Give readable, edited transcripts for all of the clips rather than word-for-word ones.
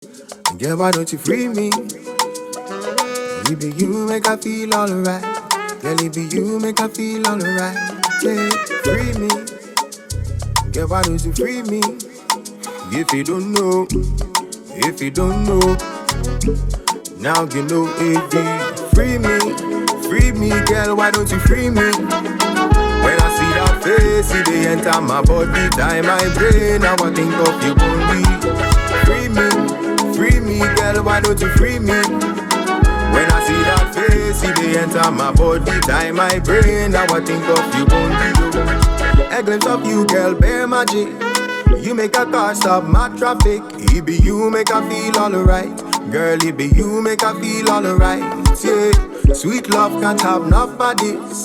Girl, why don't you free me? It be you make I feel alright. Girl, it be you make I feel alright. Yeah, free me. Girl, why don't you free me? If you don't know, now you know it be. Free me, girl, why don't you free me? When I see that face, it they enter my body, time my brain, now I think of you only. Free me, girl, why don't you free me? When I see that face, it they enter my body, time my brain, now I think of you only. A glimpse of you, girl, bear magic. You make a car stop my traffic. It be you make I feel alright. Girl, it be you make I feel alright. Yeah, sweet love can't have enough of this.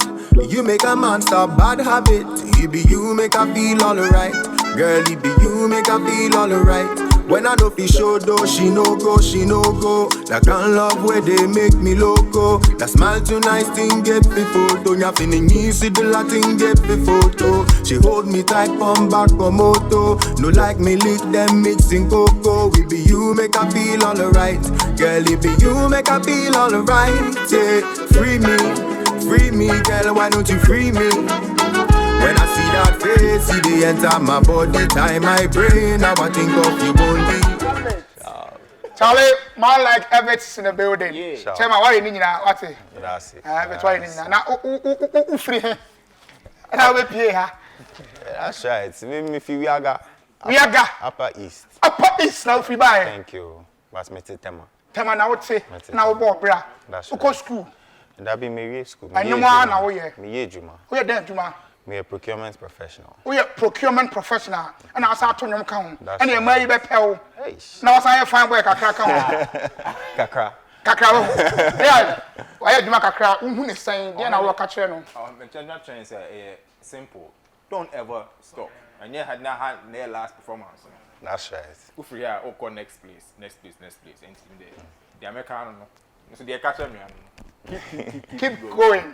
You make a man stop bad habit. It be you make I feel alright. Girl, it be you make I feel alright. When I know fi show though, she no go. That kind love where they make me loco. That smile too nice thing get me photo. Nya feeling easy the Latin get me photo. She hold me tight from back from moto. No like me lick them mixing cocoa. It be you make I feel alright. Girl, it be you make I feel alright. Yeah, free me, girl, why don't you free me? When I see that face, see they enter my body, time my brain, now I think of you only. Charlie, man like Everett's in the building. Yeah. Tell me why you need now, what's it? That's it. Everett, why you need now? Now, free her. And I will pay her. That's right. Me feel we aga. Upper East. Upper East now free buy. Thank you. But me tema. Tema now what say? Now boy bra. That's right. Go school. That be me school. And you want now here? Me Juma. We are there Juma. Me a procurement professional. We are procurement professional. And I start to them count. And you right. may be pell. Hey. Now I find work kakra count. Kakra. Yeah. Why you kakra? Who is saying? Then I will catch you. International training say simple. Don't ever stop. And you had not had their last performance. That's right. Go free here. Go next place. And the American. So they catch me. Keep going.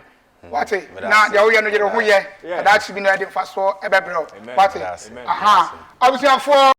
What it? Now the way you know you're here. That's been ready for so. What it? Aha. Obviously, for